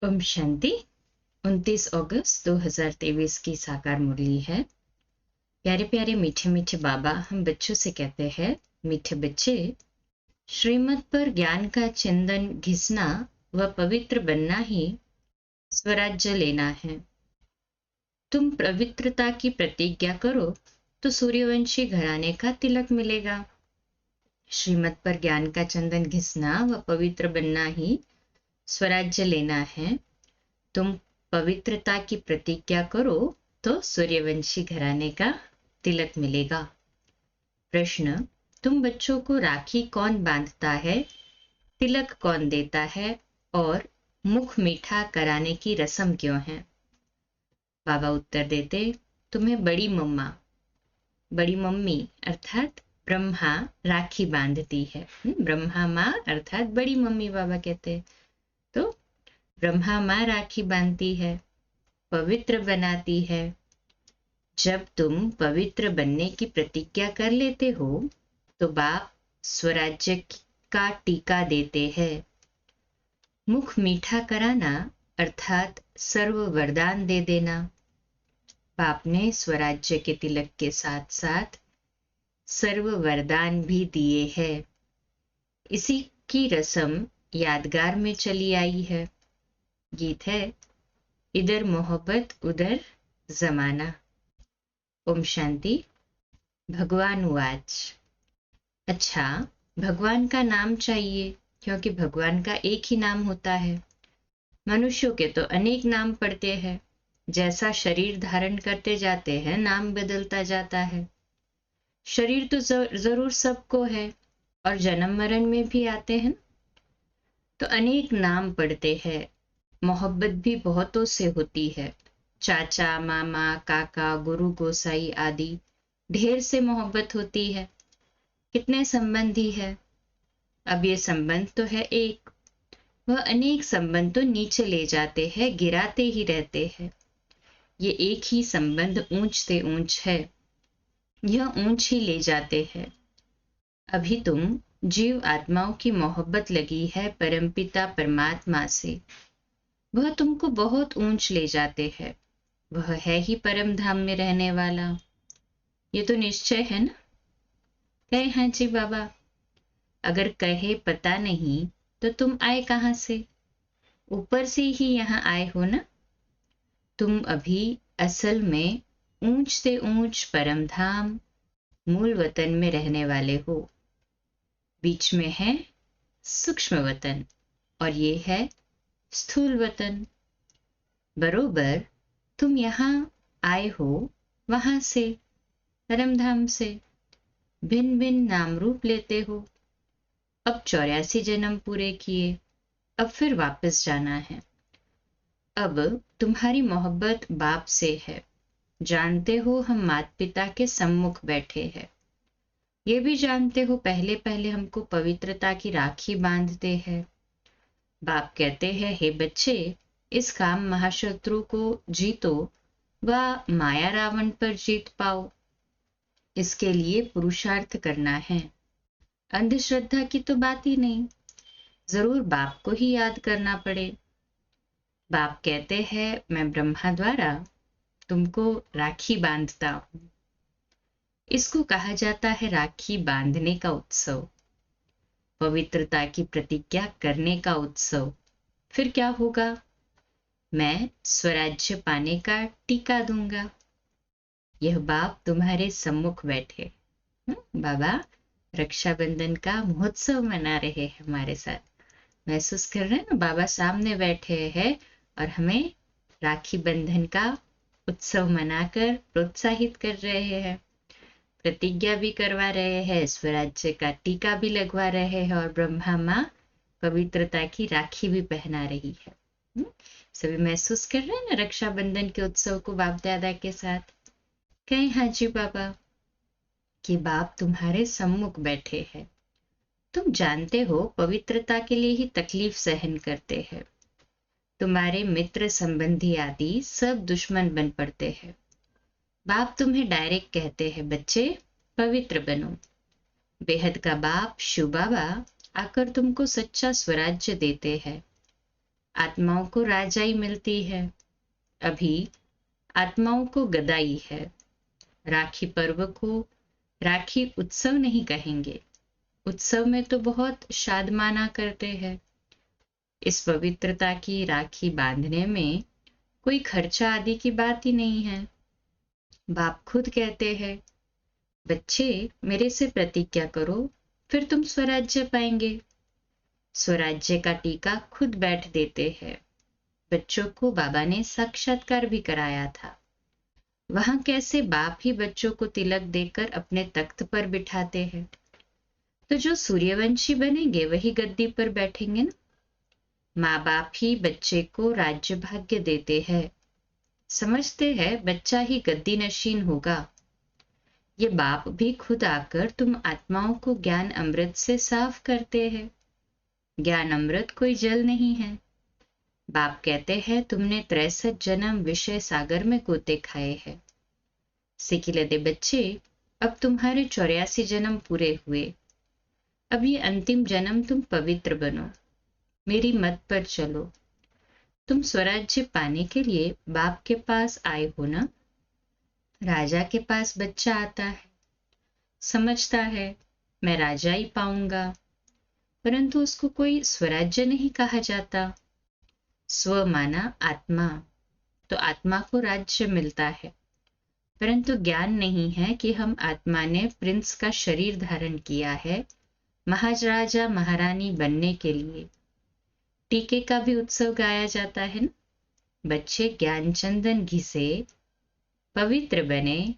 ओम शांति। 29 अगस्त 2023 की साकार मुरली है। प्यारे प्यारे मीठे मीठे बाबा हम बच्चों से कहते हैं, मीठे बच्चे, श्रीमत पर ज्ञान का चंदन घिसना व पवित्र बनना ही स्वराज्य लेना है। तुम पवित्रता की प्रतिज्ञा करो तो सूर्यवंशी घराने का तिलक मिलेगा। श्रीमत पर ज्ञान का चंदन घिसना व पवित्र बनना ही स्वराज्य लेना है। तुम पवित्रता की प्रतिज्ञा करो तो सूर्यवंशी घराने का तिलक मिलेगा। प्रश्न, तुम बच्चों को राखी कौन बांधता है, तिलक कौन देता है और मुख मीठा कराने की रस्म क्यों है? बाबा उत्तर देते, तुम्हें बड़ी मम्मी अर्थात ब्रह्मा राखी बांधती है। ब्रह्मा माँ अर्थात बड़ी मम्मी बाबा कहते। तो ब्रह्मा माँ राखी बांधती है, पवित्र बनाती है। जब तुम पवित्र बनने की प्रतिज्ञा कर लेते हो तो बाप स्वराज्य का टीका देते हैं। मुख मीठा कराना अर्थात सर्व वरदान दे देना। बाप ने स्वराज्य के तिलक के साथ साथ सर्व वरदान भी दिए हैं। इसी की रस्म यादगार में चली आई है। गीत है, इधर मोहब्बत उधर जमाना। ओम शांति। भगवान उवाच। अच्छा, भगवान का नाम चाहिए क्योंकि भगवान का एक ही नाम होता है। मनुष्यों के तो अनेक नाम पड़ते हैं। जैसा शरीर धारण करते जाते हैं नाम बदलता जाता है। शरीर तो जरूर सबको है और जन्म मरण में भी आते हैं, तो अनेक नाम पड़ते हैं। मोहब्बत भी बहुतों से होती है। चाचा, मामा, काका, गुरु, गोसाई आदि ढेर से मोहब्बत होती है। कितने संबंधी है? अब ये संबंध तो है एक, वह अनेक संबंध तो नीचे ले जाते हैं, गिराते ही रहते हैं। ये एक ही संबंध ऊंच से ऊंच है, यह ऊंच ही ले जाते हैं। अभी तुम जीव आत्माओं की मोहब्बत लगी है परमपिता परमात्मा से, वह तुमको बहुत ऊंच ले जाते हैं। वह है ही परम धाम में रहने वाला। ये तो निश्चय है ना? कहे हाँ जी बाबा। अगर कहे पता नहीं तो तुम आए कहाँ से? ऊपर से ही यहाँ आए हो ना। तुम अभी असल में ऊंच से ऊंच परम धाम मूल वतन में रहने वाले हो। बीच में है सूक्ष्म वतन और ये है स्थूल वतन। बरोबर तुम यहाँ आए हो वहां से, परमधाम से। भिन्न भिन्न नाम रूप लेते हो। अब 84 जन्म पूरे किए, अब फिर वापस जाना है। अब तुम्हारी मोहब्बत बाप से है। जानते हो हम माता पिता के सम्मुख बैठे हैं। ये भी जानते हो पहले पहले हमको पवित्रता की राखी बांधते हैं। बाप कहते हैं, हे बच्चे, इस काम महाशत्रु को जीतो व माया रावण पर जीत पाओ। इसके लिए पुरुषार्थ करना है। अंधश्रद्धा की तो बात ही नहीं, जरूर बाप को ही याद करना पड़े। बाप कहते हैं, मैं ब्रह्मा द्वारा तुमको राखी बांधता हूं। इसको कहा जाता है राखी बांधने का उत्सव, पवित्रता की प्रतिज्ञा करने का उत्सव। फिर क्या होगा? मैं स्वराज्य पाने का टीका दूंगा। यह बाप तुम्हारे सम्मुख बैठे। बाबा रक्षाबंधन का महोत्सव मना रहे हैं हमारे साथ। महसूस कर रहे हैं ना, बाबा सामने बैठे हैं और हमें राखी बंधन का उत्सव मनाकर प्रोत्साहित कर रहे हैं। प्रतिज्ञा भी करवा रहे हैं, स्वराज्य का टीका भी लगवा रहे हैं और ब्रह्मा माँ पवित्रता की राखी भी पहना रही है। सभी महसूस कर रहे हैं ना रक्षाबंधन के उत्सव को बाप दादा के साथ। कहें हाँ जी बाबा कि बाप तुम्हारे सम्मुख बैठे हैं। तुम जानते हो पवित्रता के लिए ही तकलीफ सहन करते हैं। तुम्हारे मित्र संबंधी आदि सब दुश्मन बन पड़ते हैं। बाप तुम्हें डायरेक्ट कहते हैं, बच्चे पवित्र बनो। बेहद का बाप शिव बाबा आकर तुमको सच्चा स्वराज्य देते हैं। आत्माओं को राजाई मिलती है, अभी आत्माओं को गदाई है। राखी पर्व को राखी उत्सव नहीं कहेंगे, उत्सव में तो बहुत शादमाना करते हैं। इस पवित्रता की राखी बांधने में कोई खर्चा आदि की बात ही नहीं है। बाप खुद कहते हैं, बच्चे मेरे से प्रतिज्ञा करो, फिर तुम स्वराज्य पाएंगे। स्वराज्य का टीका खुद बैठ देते हैं। बच्चों को बाबा ने साक्षात्कार भी कराया था। वहां कैसे बाप ही बच्चों को तिलक देकर अपने तख्त पर बिठाते हैं। तो जो सूर्यवंशी बनेंगे वही गद्दी पर बैठेंगे ना। माँ बाप ही बच्चे को राज्य भाग्य देते हैं, समझते हैं बच्चा ही गद्दी नशीन होगा। ये बाप भी खुद आकर तुम आत्माओं को ज्ञान अमृत से साफ करते हैं। ज्ञान अमृत कोई जल नहीं है। बाप कहते हैं तुमने 63 जन्म विषय सागर में गोते खाए हैं। सिकिलदे बच्चे, अब तुम्हारे 84 जन्म पूरे हुए। अब ये अंतिम जन्म तुम पवित्र बनो, मेरी मत पर चलो। तुम स्वराज्य पाने के लिए बाप के पास आए हो ना। राजा के पास बच्चा आता है, समझता है मैं राजा ही पाऊंगा, परंतु उसको कोई स्वराज्य नहीं कहा जाता। स्व माना आत्मा, तो आत्मा को राज्य मिलता है, परंतु ज्ञान नहीं है कि हम आत्मा ने प्रिंस का शरीर धारण किया है महाराजा महारानी बनने के लिए। टीके का भी उत्सव गाया जाता है ना। बच्चे ज्ञान चंदन घिसे पवित्र बने,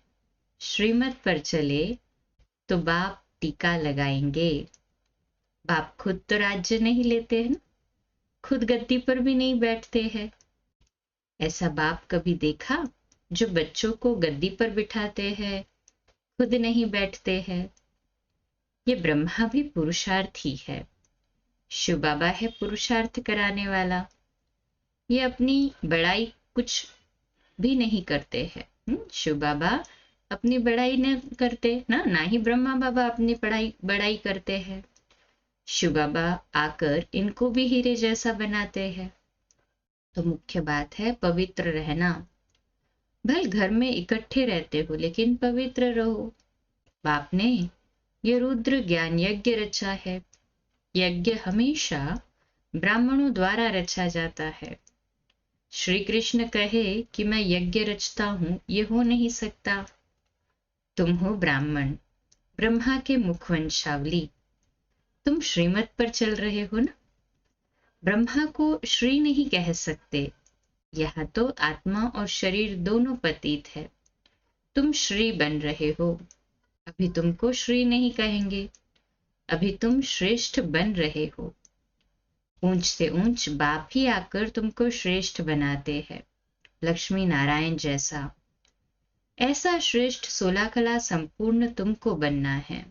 श्रीमत पर चले तो बाप टीका लगाएंगे। बाप खुद तो राज्य नहीं लेते हैं ना, खुद गद्दी पर भी नहीं बैठते हैं। ऐसा बाप कभी देखा जो बच्चों को गद्दी पर बिठाते हैं, खुद नहीं बैठते हैं। ये ब्रह्मा भी पुरुषार्थी है, शिव बाबा है पुरुषार्थ कराने वाला। ये अपनी बड़ाई कुछ भी नहीं करते हैं। शिव बाबा अपनी बड़ाई न करते ना ही ब्रह्मा बाबा अपनी बड़ाई करते हैं। शिव बाबा आकर इनको भी हीरे जैसा बनाते हैं। तो मुख्य बात है पवित्र रहना। भले घर में इकट्ठे रहते हो लेकिन पवित्र रहो। बाप ने ये रुद्र ज्ञान यज्ञ रचा है। यज्ञ हमेशा ब्राह्मणों द्वारा रचा जाता है। श्री कृष्ण कहे कि मैं यज्ञ रचता हूं, ये हो नहीं सकता। तुम हो ब्राह्मण, ब्रह्मा के मुखवंशावली, तुम श्रीमत पर चल रहे हो ना। ब्रह्मा को श्री नहीं कह सकते, यहाँ तो आत्मा और शरीर दोनों पतित है। तुम श्री बन रहे हो, अभी तुमको श्री नहीं कहेंगे, अभी तुम श्रेष्ठ बन रहे हो। ऊंच से ऊंच बाप ही आकर तुमको श्रेष्ठ बनाते हैं, लक्ष्मी नारायण जैसा। ऐसा श्रेष्ठ 16 कला संपूर्ण तुमको बनना है।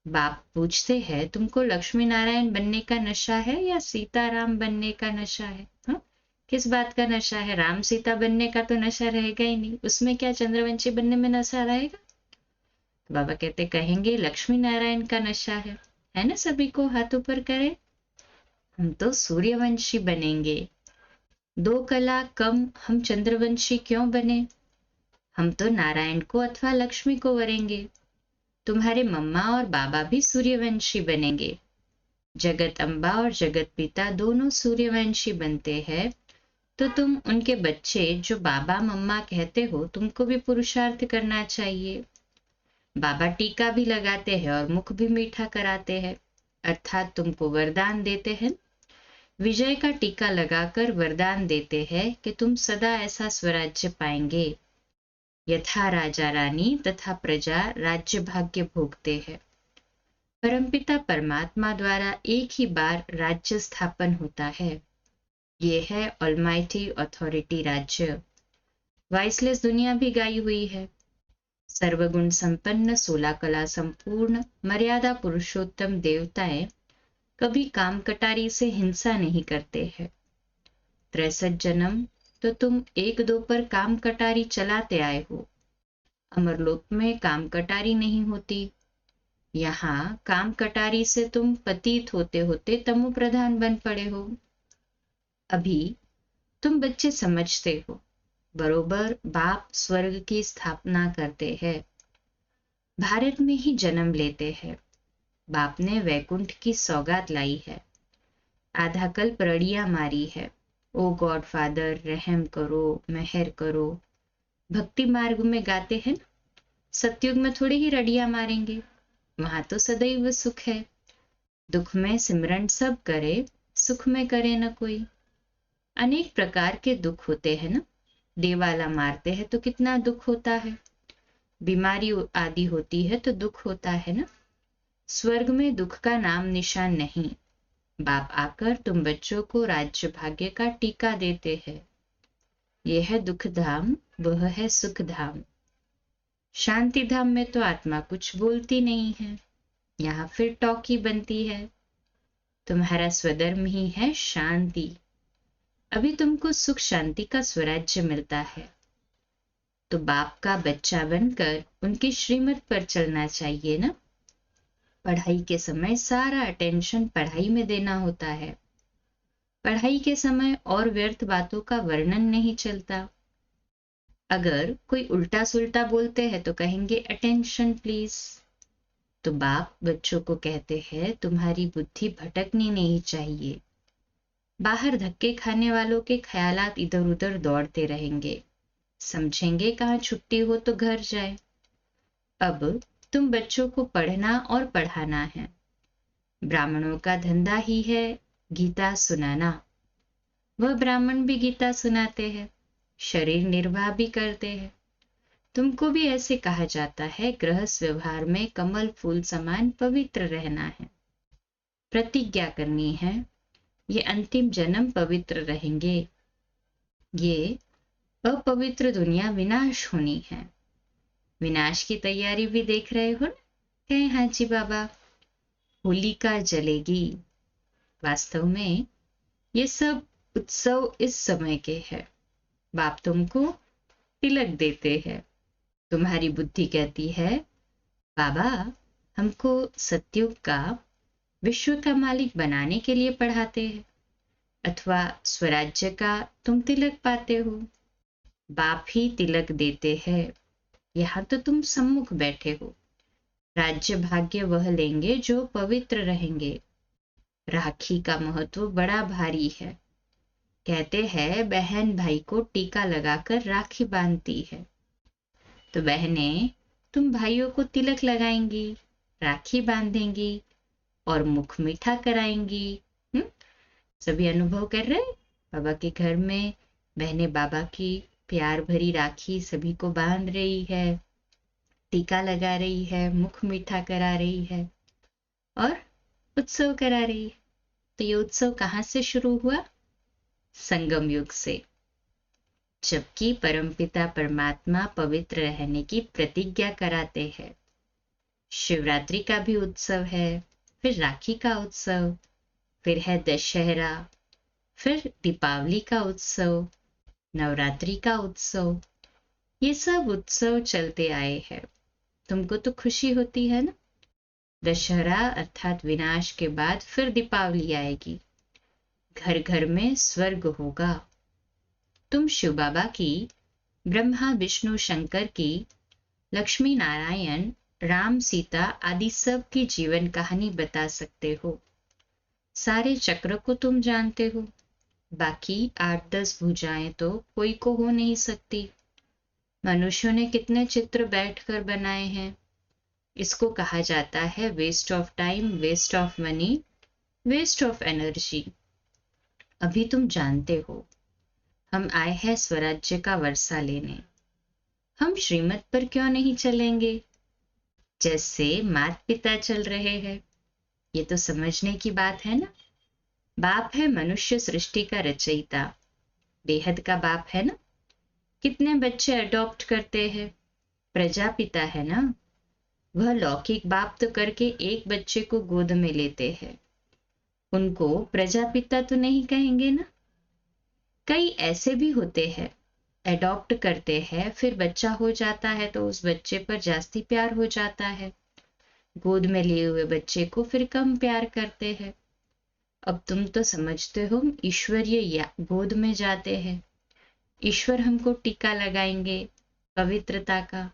बाप पूछते हैं तुमको लक्ष्मी नारायण बनने का नशा है या सीताराम बनने का नशा है? किस बात का नशा है? राम सीता बनने का तो नशा रहेगा ही नहीं, उसमें क्या चंद्रवंशी बनने में नशा रहेगा? बाबा कहते कहेंगे लक्ष्मी नारायण का नशा है ना। सभी को हाथ ऊपर करे। हम तो सूर्यवंशी बनेंगे। 2 कला कम हम चंद्रवंशी क्यों बने? हम तो नारायण को अथवा लक्ष्मी को वरेंगे। तुम्हारे मम्मा और बाबा भी सूर्यवंशी बनेंगे। जगत अम्बा और जगत पिता दोनों सूर्यवंशी बनते हैं, तो तुम उनके बच्चे जो बाबा मम्मा कहते हो, तुमको भी पुरुषार्थ करना चाहिए। बाबा टीका भी लगाते हैं और मुख भी मीठा कराते हैं, अर्थात तुमको वरदान देते हैं। विजय का टीका लगाकर वरदान देते हैं कि तुम सदा ऐसा स्वराज्य पाएंगे। यथा राजा रानी तथा प्रजा राज्य भाग्य भोगते हैं। परमपिता परमात्मा द्वारा एक ही बार राज्य स्थापन होता है। ये है ऑलमाइटी अथॉरिटी राज्य। वाइसलेस दुनिया भी गाई हुई है। सर्वगुण संपन्न 16 कला संपूर्ण मर्यादा पुरुषोत्तम देवताएं कभी काम कटारी से हिंसा नहीं करते हैं। 63 जन्म तो तुम 1-2 पर काम कटारी चलाते आए हो। अमरलोक में काम कटारी नहीं होती। यहाँ काम कटारी से तुम पतित होते होते तमो प्रधान बन पड़े हो। अभी तुम बच्चे समझते हो, बरोबर बाप स्वर्ग की स्थापना करते हैं, भारत में ही जन्म लेते हैं। बाप ने वैकुंठ की सौगात लाई है, आधा कल्प रड़ियां मारी है। ओ गॉड फादर रहम करो, मेहर करो। भक्ति मार्ग में गाते हैं ना, सतयुग में थोड़ी ही रड़ियां मारेंगे, वहां तो सदैव सुख है। दुख में सिमरन सब करे, सुख में करे न कोई। अनेक प्रकार के दुख होते हैं ना, देवाला मारते हैं तो कितना दुख होता है, बीमारी आदि होती है तो दुख होता है ना। स्वर्ग में दुख का नाम निशान नहीं। बाप आकर तुम बच्चों को राज्य भाग्य का टीका देते हैं। यह है दुख धाम, वह है सुख धाम। शांति धाम में तो आत्मा कुछ बोलती नहीं है, यहाँ फिर टॉकी बनती है। तुम्हारा स्वधर्म ही है शांति। अभी तुमको सुख शांति का स्वराज्य मिलता है, तो बाप का बच्चा बनकर उनकी श्रीमत पर चलना चाहिए ना। पढ़ाई के समय सारा अटेंशन पढ़ाई में देना होता है, पढ़ाई के समय और व्यर्थ बातों का वर्णन नहीं चलता। अगर कोई उल्टा सुल्टा बोलते हैं तो कहेंगे अटेंशन प्लीज। तो बाप बच्चों को कहते हैं तुम्हारी बुद्धि भटकनी नहीं चाहिए। बाहर धक्के खाने वालों के ख्यालात इधर उधर दौड़ते रहेंगे, समझेंगे कहाँ छुट्टी हो तो घर जाए। अब तुम बच्चों को पढ़ना और पढ़ाना है। ब्राह्मणों का धंधा ही है गीता सुनाना। वह ब्राह्मण भी गीता सुनाते हैं, शरीर निर्वाह भी करते हैं। तुमको भी ऐसे कहा जाता है, गृहस्थ व्यवहार में कमल फूल समान पवित्र रहना है। प्रतिज्ञा करनी है, ये अंतिम जन्म पवित्र रहेंगे। ये अपवित्र दुनिया विनाश होनी है। विनाश की तैयारी भी देख रहे हो ना, कहें हाँ जी बाबा, होलिका जलेगी। वास्तव में ये सब उत्सव इस समय के हैं। बाप तुमको तिलक देते हैं। तुम्हारी बुद्धि कहती है बाबा हमको सतयुग का, विश्व का मालिक बनाने के लिए पढ़ाते हैं, अथवा स्वराज्य का तुम तिलक पाते हो। बाप ही तिलक देते हैं, यहाँ तो तुम सम्मुख बैठे हो। राज्य भाग्य वह लेंगे जो पवित्र रहेंगे। राखी का महत्व बड़ा भारी है। कहते हैं बहन भाई को टीका लगाकर राखी बांधती है, तो बहनें तुम भाइयों को तिलक लगाएंगी, राखी बांधेंगी और मुख मीठा कराएंगी। सभी अनुभव कर रहे हैं? बाबा के घर में बहनें बाबा की प्यार भरी राखी सभी को बांध रही है, टीका लगा रही है, मुख मीठा करा रही है और उत्सव करा रही है। तो ये उत्सव कहाँ से शुरू हुआ? संगम युग से, जबकि परमपिता परमात्मा पवित्र रहने की प्रतिज्ञा कराते हैं। शिवरात्रि का भी उत्सव है, फिर राखी का उत्सव, फिर है दशहरा, फिर दीपावली का उत्सव, नवरात्रि का उत्सव। ये सब उत्सव चलते आए हैं। तुमको तो खुशी होती है ना। दशहरा अर्थात विनाश के बाद फिर दीपावली आएगी, घर घर में स्वर्ग होगा। तुम शिव बाबा की, ब्रह्मा विष्णु शंकर की, लक्ष्मी नारायण, राम सीता आदि सब की जीवन कहानी बता सकते हो। सारे चक्र को तुम जानते हो। बाकी 8-10 भुजाएं तो कोई को हो नहीं सकती। मनुष्यों ने कितने चित्र बैठकर बनाए हैं। इसको कहा जाता है waste of time, waste of money, waste of energy. अभी तुम जानते हो हम आए हैं स्वराज्य का वर्षा लेने। हम श्रीमत पर क्यों नहीं चलेंगे जैसे माता पिता चल रहे हैं? ये तो समझने की बात है ना। बाप है मनुष्य सृष्टि का रचयिता, बेहद का बाप है ना। कितने बच्चे अडॉप्ट करते हैं, प्रजापिता है ना। वह लौकिक बाप तो करके एक बच्चे को गोद में लेते हैं, उनको प्रजापिता तो नहीं कहेंगे ना। कई ऐसे भी होते हैं, एडॉप्ट करते हैं, फिर बच्चा हो जाता है तो उस बच्चे पर जास्ती प्यार हो जाता है, गोद में लिए हुए बच्चे को फिर कम प्यार करते हैं। अब तुम तो समझते हो ईश्वरीय गोद में जाते हैं, ईश्वर हमको टीका लगाएंगे पवित्रता का।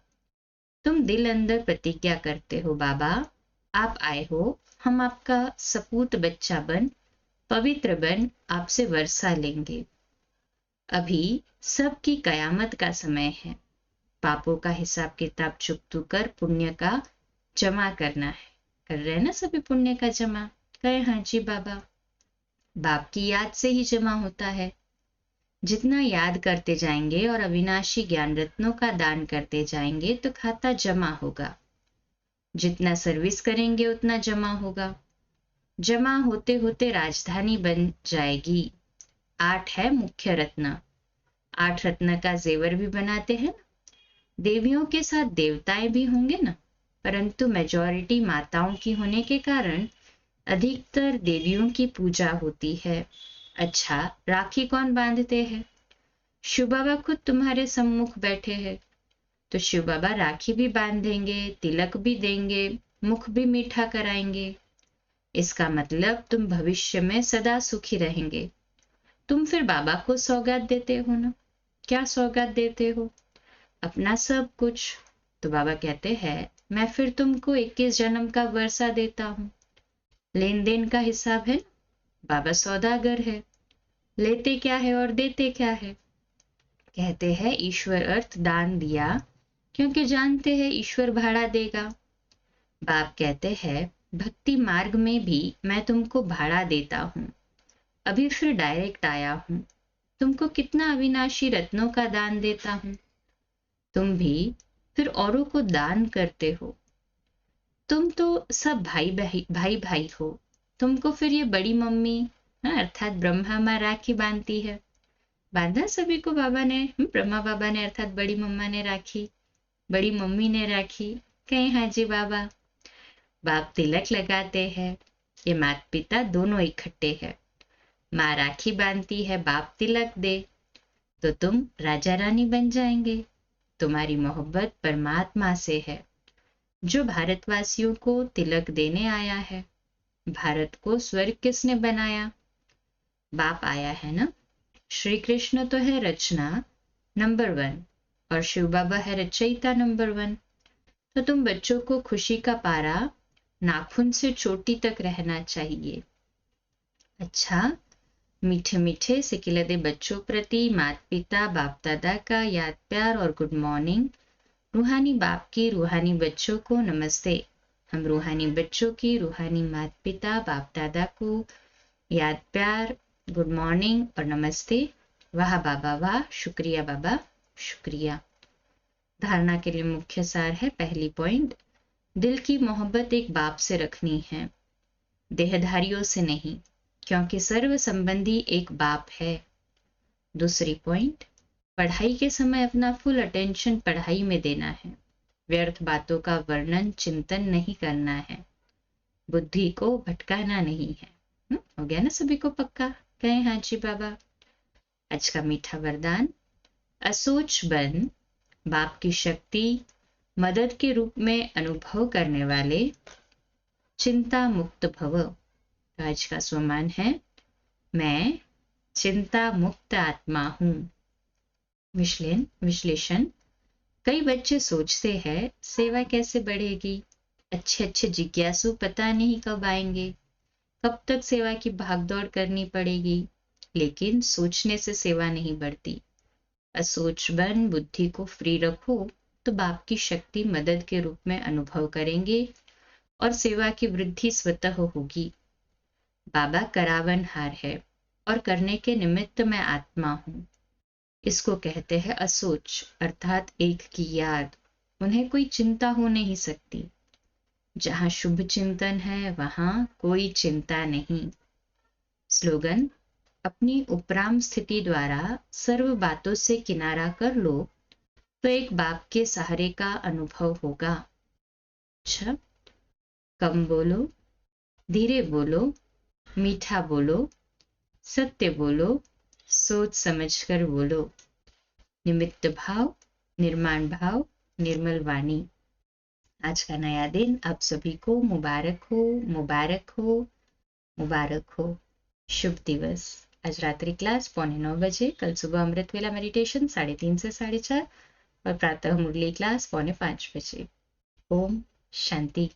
तुम दिल अंदर प्रतिज्ञा करते हो बाबा आप आए हो, हम आपका सपूत बच्चा बन पवित्र बन आपसे वर्षा लेंगे। अभी सबकी कयामत का समय है, पापों का हिसाब किताब चुकतू कर पुण्य का जमा करना है। कर रहे हैं ना सभी पुण्य का जमा? कहे हाँ जी बाबा। बाप की याद से ही जमा होता है। जितना याद करते जाएंगे और अविनाशी ज्ञान रत्नों का दान करते जाएंगे तो खाता जमा होगा। जितना सर्विस करेंगे उतना जमा होगा। जमा होते होते राजधानी बन जाएगी। 8 है मुख्य रत्न। 8 रत्न का जेवर भी बनाते हैं ना। देवियों के साथ देवताएं भी होंगे ना, परंतु मेजॉरिटी माताओं की होने के कारण अधिकतर देवियों की पूजा होती है। अच्छा, राखी कौन बांधते हैं? शिव बाबा खुद तुम्हारे सम्मुख बैठे हैं, तो शिव बाबा राखी भी बांधेंगे, तिलक भी देंगे, मुख भी मीठा कराएंगे। इसका मतलब तुम भविष्य में सदा सुखी रहेंगे। तुम फिर बाबा को सौगात देते हो ना। क्या सौगात देते हो? अपना सब कुछ। तो बाबा कहते हैं मैं फिर तुमको 21 जन्म का वर्षा देता हूँ। लेन देन का हिसाब है। बाबा सौदागर है, लेते क्या है और देते क्या है। कहते हैं ईश्वर अर्थ दान दिया क्योंकि जानते हैं ईश्वर भाड़ा देगा। बाप कहते हैं भक्ति मार्ग में भी मैं तुमको भाड़ा देता हूँ। अभी फिर डायरेक्ट आया हूँ, तुमको कितना अविनाशी रत्नों का दान देता हूँ। तुम भी फिर औरों को दान करते हो। तुम तो सब भाई भाई हो। तुमको फिर ये बड़ी मम्मी अर्थात ब्रह्मा माँ राखी बांधती है। बांधा सभी को बाबा ने, ब्रह्मा बाबा ने अर्थात बड़ी मम्मा ने राखी, बड़ी मम्मी ने राखी। कहीं हाँ जी बाबा। बाप तिलक लगाते हैं। ये माता पिता दोनों इकट्ठे हैं। माँ राखी बांधती है, बाप तिलक दे तो तुम राजा रानी बन जाएंगे। तुम्हारी मोहब्बत परमात्मा से है जो भारतवासियों को तिलक देने आया है। भारत को स्वर्ग किसने बनाया? बाप आया है ना। श्री कृष्ण तो है रचना नंबर 1 और शिव बाबा है रचयिता नंबर 1। तो तुम बच्चों को खुशी का पारा नाखून से चोटी तक रहना चाहिए। अच्छा, मीठे मीठे सिकिलदे बच्चों प्रति माता पिता बाप दादा का याद प्यार और गुड मॉर्निंग। रूहानी बाप की रूहानी बच्चों को नमस्ते। हम रूहानी बच्चों की रूहानी माता पिता बाप दादा को याद प्यार, गुड मॉर्निंग और नमस्ते। वाह बाबा वाह, शुक्रिया बाबा शुक्रिया। धारणा के लिए मुख्य सार है। पहली पॉइंट, दिल की मोहब्बत एक बाप से रखनी है, देहधारियों से नहीं, क्योंकि सर्व संबंधी एक बाप है। दूसरी पॉइंट, पढ़ाई के समय अपना फुल अटेंशन पढ़ाई में देना है, व्यर्थ बातों का वर्णन चिंतन नहीं करना है, बुद्धि को भटकाना नहीं है। हो गया ना सभी को पक्का? कहें हाँ जी बाबा। आज का मीठा वरदान, असोच बन बाप की शक्ति मदद के रूप में अनुभव करने वाले चिंता मुक्त भव। तो आज का स्वमान है मैं चिंता मुक्त आत्मा हूं। विश्लेषण, कई बच्चे सोचते हैं सेवा कैसे बढ़ेगी, अच्छे अच्छे जिज्ञासु पता नहीं कब आएंगे, कब तक सेवा की भागदौड़ करनी पड़ेगी, लेकिन सोचने से सेवा नहीं बढ़ती। असोच बन बुद्धि को फ्री रखो तो बाप की शक्ति मदद के रूप में अनुभव करेंगे और सेवा की वृद्धि स्वतः होगी। बाबा करावनहार है और करने के निमित्त मैं आत्मा हूँ। इसको कहते हैं असोच अर्थात एक की याद। उन्हें कोई चिंता हो नहीं सकती। जहां शुभ चिंतन है वहां कोई चिंता नहीं। स्लोगन, अपनी उपराम स्थिति द्वारा सर्व बातों से किनारा कर लो तो एक बाप के सहारे का अनुभव होगा। अच्छा, कम बोलो, धीरे बोलो, मीठा बोलो, सत्य बोलो, सोच समझकर बोलो। निमित्त भाव, निर्माण भाव, निर्मल वाणी। आज का नया दिन आप सभी को मुबारक हो, मुबारक हो, मुबारक हो। शुभ दिवस। आज रात्रि क्लास 8:45 बजे, कल सुबह अमृत वेला मेडिटेशन 3:30 से 4:30 और प्रातः मुरली क्लास 4:45 बजे। ओम शांति।